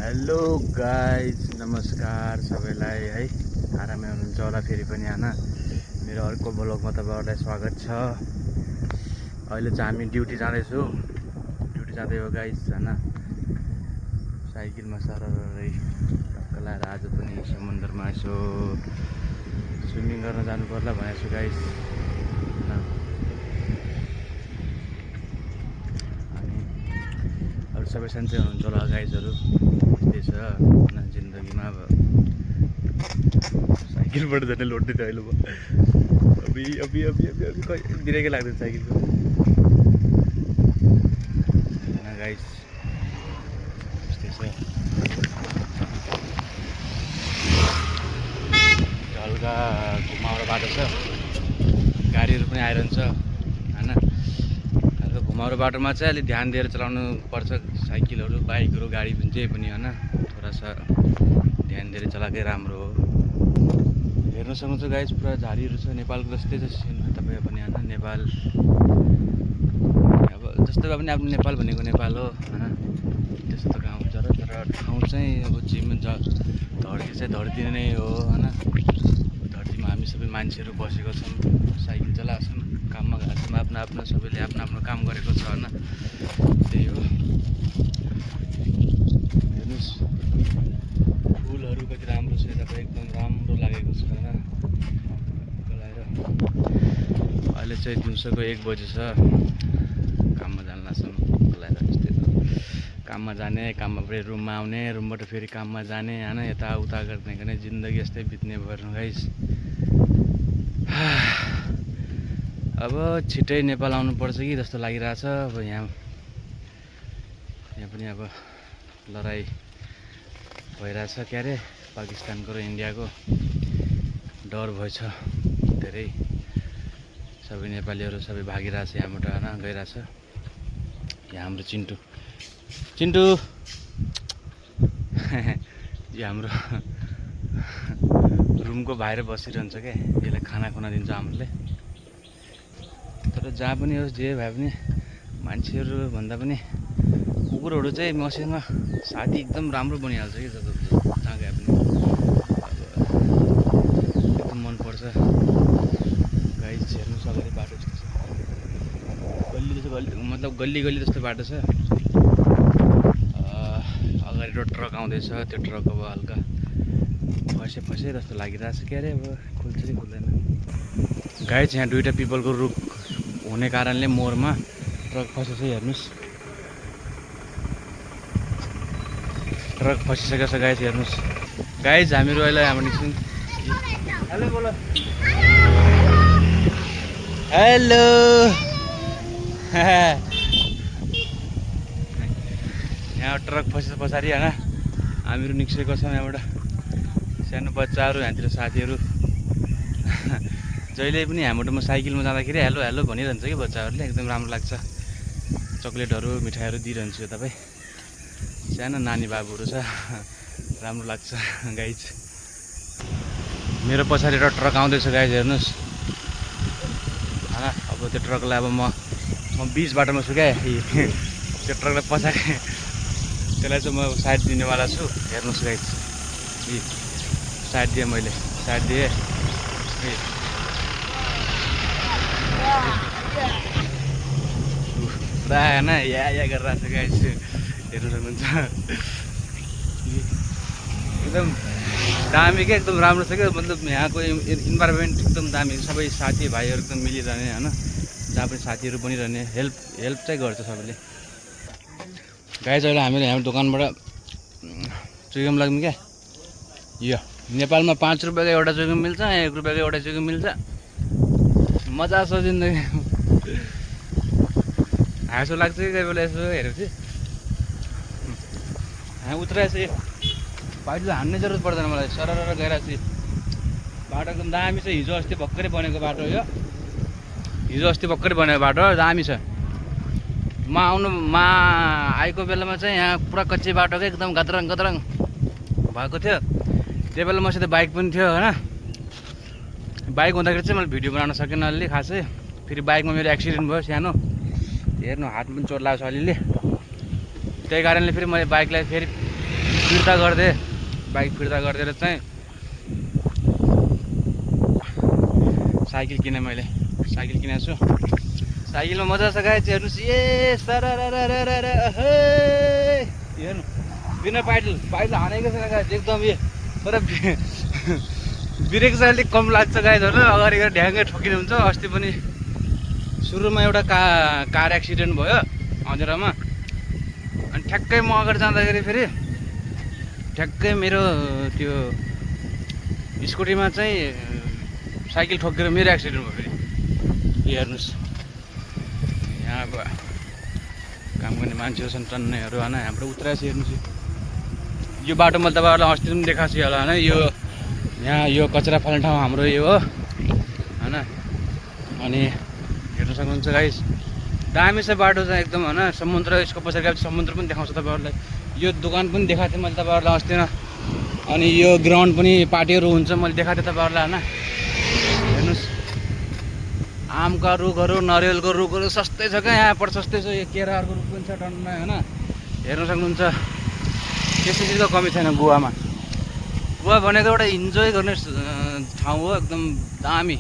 Hello guys, नमस्कार सबैलाई है। आरामै हुनुहुन्छ होला फेरि पनि हैन। मेरो अर्को ब्लगमा तपाईहरुलाई स्वागत छ। अहिले चाहिँ हामी ड्युटी जाँदैछौँ। ड्युटी जाँदै हो गाइज हैन। साइकलमा सररै टक्क लाएर आज पनि समुद्रमा यसो स्विमिङ गर्न जानु पर्ला भनेको छु गाइज हैन। अनि सबै सन्चै हुनुहुन्छ होला गाइजहरु। त्यही छ हैन जिन्दगीमा। अब साइकलबाट झन् लोड्दै थियो अहिले म। अबि बिरेकै लाग्दैन साइकलको हैन गाइज। त्यस्तै छ। हल्का घुमाउरो बाटो छ, गाडीहरू पनि आइरहन्छ हैन। हल्का घुमाउरो बाटोमा चाहिँ अलि ध्यान दिएर चलाउनु पर्छ। साइकलहरू, बाइकहरू, गाडी पनि जे पनि हैन, थोड़ा सा ध्यान दिएर चलाएकै राम्रो हो। हेर्न सक्नुहुन्छ गाइज, पुरा झाडीहरू छ। नेपालको जस्तै छ सिनमा तपाईँ पनि हैन। नेपाल अब जस्तो भए पनि आफ्नो नेपाल भनेको नेपाल हो हैन। त्यस्तो त कहाँ हुन्छ र। तर ठाउँ चाहिँ अब जिम धरती चाहिँ धरती नै हो हैन। धरतीमा हामी सबै मान्छेहरू बसेको छौँ, साइकल चलाएको छौँ, काममा गएको छौँ। आफ्नो आफ्नो सबैले आफ्नो आफ्नो काम गरेको छ हैन। त्यही हो। हेर्नुहोस् फुलहरू कति राम्रो छ, तपाईँ एकदम राम्रो लागेको छ हैन। अहिले चाहिँ दिउँसोको 1 बजे छ। काममा जान लाग्छौँ बोलाएर। त्यस्तै हो, काममा जाने, काममा फेरि रुममा आउने, रुमबाट फेरि काममा जाने हैन। यताउता गर्ने जिन्दगी यस्तै बित्ने भयो गाइस। अब छिट्टै नेपाल आउनुपर्छ कि जस्तो लागिरहेछ। अब यहाँ पनि अब लडाइँ भइरहेछ क्या अरे, पाकिस्तानको र इन्डियाको। डर भएछ धेरै। सबै नेपालीहरू सबै भागिरहेछ यहाँबाट हैन, गइरहेछ। यहाँ हाम्रो चिन्टु यो हाम्रो रुमको बाहिर बसिरहन्छ क्या। यसलाई खाना दिन्छ हामीले। तर जहाँ पनि होस्, जे भए पनि मान्छेहरू भन्दा पनि कुकुरहरू चाहिँ मसँग साथी एकदम राम्रो बनिहाल्छ कि जहाँ गए पनि। अब एकदम मनपर्छ गाइस। हेर्नुहोस् अगाडि बाटो जस्तो छ, गल्ली जस्तो मतलब गल्ली जस्तो बाटो छ। अगाडि ट्रक आउँदैछ। त्यो ट्रक अब हल्का फसे जस्तो लागिरहेछ क्या अरे। अब खुल्छ कि खुल्दैन गाइस। यहाँ दुईवटा पिपलको रुख हुने कारणले मोडमा ट्रक फसेछ। हेर्नुहोस् ट्रक फसिसकेको छ गाइस। हेर्नुहोस् गाइस, हामीहरू अहिले हाम्रो निक्छौँ। हेलो बोलो, हेलो। यहाँ ट्रक फसेछ पछाडि हैन। हामीहरू निस्केको छौँ यहाँबाट। सानो बच्चाहरू, यहाँतिर साथीहरू। जहिले पनि हामीबाट म साइकलमा जाँदाखेरि हेलो हेलो भनिरहन्छ कि बच्चाहरूले। एकदम राम्रो लाग्छ। चक्लेटहरू, मिठाईहरू दिइरहन्छु तपाईँ। सानो नानी बाबुहरू छ, राम्रो लाग्छ गाइज। मेरो पछाडि एउटा ट्रक आउँदैछ गाइज। हेर्नुहोस् हैन। अब त्यो ट्रकलाई अब म बीच बाटोमा छु क्या। त्यो ट्रकलाई पछाडि त्यसलाई चाहिँ म साइड दिनेवाला छु। हेर्नुहोस् गाइज, साइड दिएँ मैले, साइड दिएँ। पुरा हैन या गरिरहेको छ गाइज। हेर्नु सक्नुहुन्छ एकदम दामी क्या, एकदम राम्रो छ क्या। मतलब यहाँको इन्भाइरोमेन्ट एकदम दामी। सबै साथी भाइहरू एकदम मिलिरहने हैन। जहाँ पनि साथीहरू बनिरहने, हेल्प चाहिँ गर्छ सबैले गाइज। अहिले हामीले हाम्रो दोकानबाट चुइगम लाग्यौँ क्या। यो नेपालमा 5 रुपियाँको एउटा चुइगम मिल्छ, 1 रुपियाँको एउटा चुइगम मिल्छ। मजा छ जिन्दगी। हाँसो लाग्छ कि कोही बेला यसो हेरेपछि। यहाँ उत्रेपछि पाइलो हान्ने जरुरत पर्दैन मलाई। सरर गइरहेको छु। बाटो एकदम दामी छ। हिजो अस्ति भर्खरै बनेको बाटो यो। हिजो अस्ति भर्खरै बनेको बाटो दामी छ। म आएको बेलामा चाहिँ यहाँ पुरा कच्ची बाटो क्या, एकदम गदरङ भएको थियो। त्यो बेला मसित बाइक पनि थियो हैन। बाइक हुँदाखेरि चाहिँ मैले भिडियो बनाउन सकेन अलि खासै। फेरि बाइकमा मेरो एक्सिडेन्ट भयो सानो। हेर्नु हात पनि चोट लाग्छ अलिअलि। त्यही कारणले फेरि मैले बाइकलाई फेरि फिर्ता गरिदिएँ, बाइक फिर्ता गरिदिएर चाहिँ साइकल किनेँ मैले। साइकल किनेको छु। साइकलमा मजा छ गाइस, हेर्नुहोस्। ए हेर्नु बिना पाइडल हानेको छैन गाइस एकदम। तर ब्रेक चाहिँ अलिक कम लाग्छ गाइस होइन। अगाडि गएर ढ्याङ्गै ठोकिने हुन्छ। अस्ति पनि सुरुमा एउटा कार एक्सिडेन्ट भयो अँधेरामा। अनि ठ्याक्कै म अगाडि जाँदाखेरि फेरि ठ्याक्कै मेरो त्यो स्कुटीमा चाहिँ साइकल ठोकेर मेरो एक्सिडेन्ट भयो फेरि। हेर्नुहोस् यहाँ अब काम गर्ने मान्छेहरू छन् टन्नेहरू होइन। हाम्रो उत्तरासी हेर्नुहोस्। यो बाटो मैले तपाईँहरूलाई अस्ति पनि देखाएको छु होला होइन। यो यहाँ यो कचरा फाल्ने ठाउँ हाम्रो यो हो होइन। अनि हेर्नु सक्नुहुन्छ गाइस, दामी छ बाटो चाहिँ एकदम होइन। समुद्र यसको पछाडि गएपछि समुद्र पनि देखाउँछ तपाईँहरूलाई। यो दोकान पनि देखाएको थिएँ मैले तपाईँहरूलाई अस्ति न। अनि यो ग्राउन्ड पनि पार्टीहरू हुन्छ मैले देखाएको थिएँ तपाईँहरूलाई होइन। हेर्नुहोस् आमका रुखहरू, नरिवलको रुखहरू सस्तै छ क्या यहाँबाट, सस्तै छ। यो केराहरूको रुख पनि छ टन्नै होइन। हेर्नु सक्नुहुन्छ त्यस्तो चिजको कमी छैन गोवामा। गोवा भनेको एउटा इन्जोय गर्ने ठाउँ हो एकदम दामी।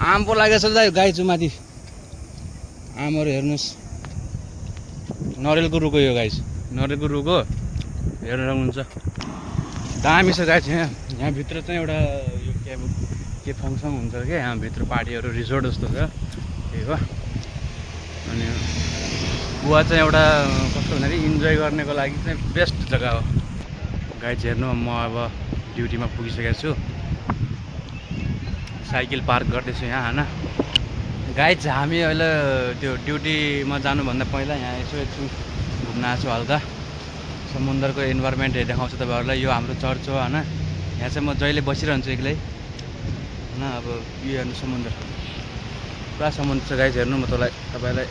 आम पो लागेको छ त गाइजु माथि आमहरू हेर्नुहोस्। नरिवलको रुख हो यो गाइस, नरिवलको रुख हो। हेर्नु सक्नुहुन्छ दामी छ गाइस। यहाँभित्र चाहिँ एउटा यो के फङ्सन हुन्छ क्या यहाँभित्र, पार्टीहरू रिजोर्ट जस्तो छ त्यही हो। अनि गोवा चाहिँ एउटा कस्तो भन्दाखेरि इन्जोय गर्नेको लागि चाहिँ बेस्ट जग्गा हो गाइस। हेर्नु म अब ड्युटीमा पुगिसकेको छु। साइकल पार्क गर्दैछु यहाँ होइन। गाइज हामी अहिले त्यो ड्युटीमा जानुभन्दा पहिला यहाँ यसो एकछिन घुम्न आएको छु हल्का। समुद्रको इन्भाइरोमेन्ट देखाउँछ तपाईँहरूलाई। यो हाम्रो चर्च हो होइन। यहाँ चाहिँ म जहिले बसिरहन्छु एक्लै होइन। अब यो हेर्नु समुद्र, पुरा समुद्र छ गाइज। हेर्नु म तपाईँलाई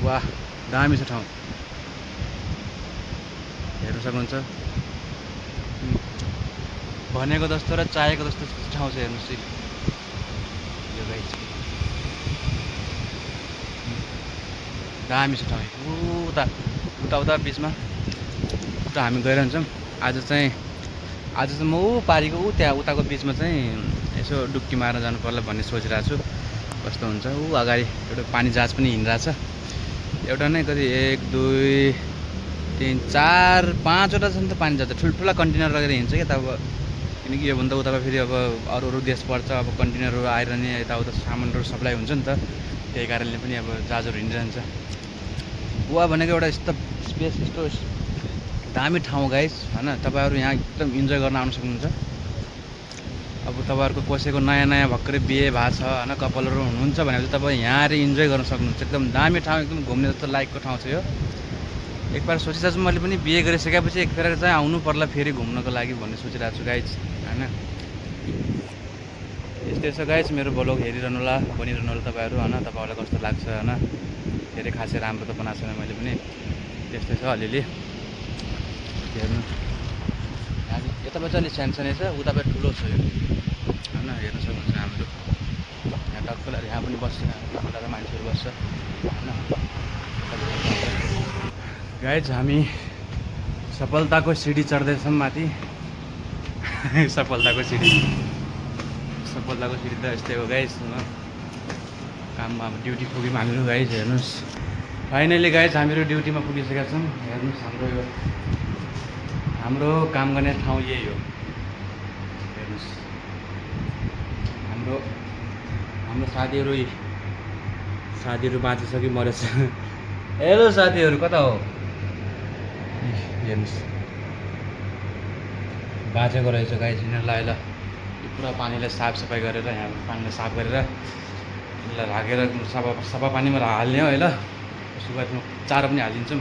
वाह दामी छ ठाउँ, हेर्नु सक्नुहुन्छ। भनेको जस्तो र चाहेको जस्तो ठाउँ छ हेर्नुहोस् यो गाइज। दामी छ ठाउँ। उता उता उता बिचमा उता हामी गइरहन्छौँ। आज चाहिँ म पारीको त्यहाँ उताको बिचमा चाहिँ यसो डुब्की मार्न जानु पर्ला भन्ने सोचिरहेको छु। कस्तो हुन्छ। अगाडि एउटा पानी जहाज पनि हिँडिरहेछ। एउटा नै कति 1 2 3 4 5वटा छ नि त पानी जहाज। ठुल्ठुला कन्टेनर लगेर हिँड्छ क्या तब। किनकि योभन्दा उताको फेरि अब अरू देश पर्छ। अब कन्टेनरहरू आइरहने यताउता सामानहरू सप्लाई हुन्छ नि त। त्यही कारणले पनि अब जहाजहरू हिँडिरहन्छ। गोवा भनेको एउटा यस्तो स्पेस, यस्तो दामी ठाउँ गाइस होइन। तपाईँहरू यहाँ एकदम इन्जोय गर्न आउनु सक्नुहुन्छ। अब तपाईँहरूको कसैको नयाँ नयाँ भर्खरै बिहे भएको छ होइन, कपालहरू हुनुहुन्छ भने चाहिँ तपाईँ यहाँ इन्जोय गर्न सक्नुहुन्छ। एकदम दामी ठाउँ, एकदम घुम्ने जस्तो लायकको ठाउँ छ यो। एकबार सोचिरहेको छु मैले पनि बिहे गरिसकेपछि एक फेर चाहिँ आउनु पर्ला फेरि घुम्नको लागि भन्ने सोचिरहेको छु गाइज होइन। यस्तै छ गाइज मेरो ब्लग हेरिरहनु होला, बनिरहनु होला तपाईँहरू होइन। तपाईँहरूलाई कस्तो लाग्छ होइन। धेरै खासै राम्रो त बनाएको छैन मैले पनि, त्यस्तै छ अलिअलि। हेर्नु यतापट्टि अलिक सानसानै छ, उतापट्टि ठुलो छ यो होइन। हेर्न सक्नुहुन्छ हाम्रो यहाँ टक्कल यहाँ पनि बस्छ, ठुला मान्छेहरू बस्छ होइन। गाइज हामी सफलताको सिडी चढ्दैछौँ माथि। सफलताको सिडी त यस्तै हो गाइज। काममा अब ड्युटी पुग्यौँ हामीहरू गाइज। हेर्नुहोस् फाइनली गाइज हामीहरू ड्युटीमा पुगिसकेका छौँ। हेर्नुहोस् हाम्रो काम गर्ने ठाउँ यही हो। हेर्नुहोस् हाम्रो साथीहरू बाँचिछ कि मरेछ। हेलो साथीहरू कता हो? हेर्नुहोस् बाँचेको रहेछ गाइस यिनीहरूलाई। ल पुरा पानीलाई साफसफाइ गरेर यहाँ पानीलाई साफ गरेर यसलाई राखेर सफा पानीमा हाल्ने हो है। ल उसको बादमा चारो पनि हालिदिन्छौँ।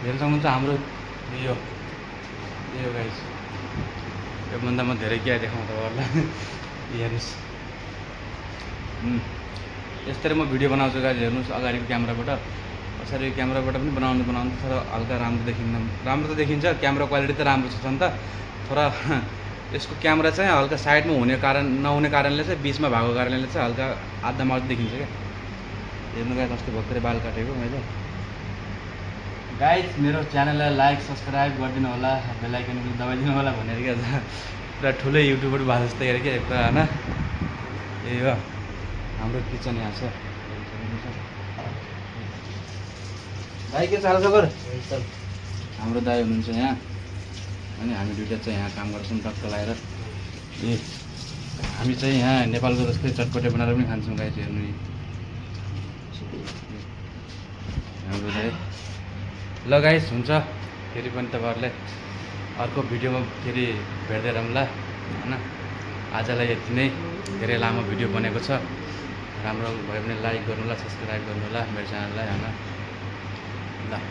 हेर्न सक्नुहुन्छ हाम्रो यो गाइस। योभन्दा म धेरै क्या देखाउँ तपाईँहरूलाई। हेर्नुहोस् यस्तरी म भिडियो बनाउँछु गाइस। हेर्नुहोस् अगाडिको क्यामेराबाट, पछाडि क्यामेराबाट पनि बनाउँदा थोडा हल्का राम्रो त देखिन्छ। क्यामेरा क्वालिटी त राम्रो छ नि त। थोडा यसको क्यामेरा चाहिँ हल्का साइडमा नहुने कारणले चाहिँ बिचमा भएको कारणले चाहिँ हल्का आधा मात्र देखिन्छ क्या। हेर्नु गाइस अस्ति भर्खरै बाल काटेको मैले, गाइस मेरो च्यानललाई लाइक सब्सक्राइब गरिदिनु होला, बेल आइकन पनि दबाइदिनु होला भनेर क्या पुरा ठुलै युट्युबर भए जस्तै हेर क्या पुरा होइन। यही हो हाम्रो किचन यहाँ छ। दाइ के छ हालखबर? हाम्रो दाइ हुनुहुन्छ यहाँ अनि हामी दुइटा चाहिँ यहाँ काम गर्छौँ टक्क लगाएर। ए हामी चाहिँ यहाँ नेपालको जस्तै चटपटे बनाएर पनि खान्छौँ गाइस, हेर्नु नि हाम्रो दाइ। ल गाइस हुन्छ, फेरि पनि तपाईँहरूलाई अर्को भिडियोमा फेरि भेट्दै रहौँला होइन। आजलाई यति नै, धेरै लामो भिडियो बनेको छ। राम्रो भयो भने लाइक गर्नु होला, सब्सक्राइब गर्नु होला मेरो च्यानललाई होइन। ल।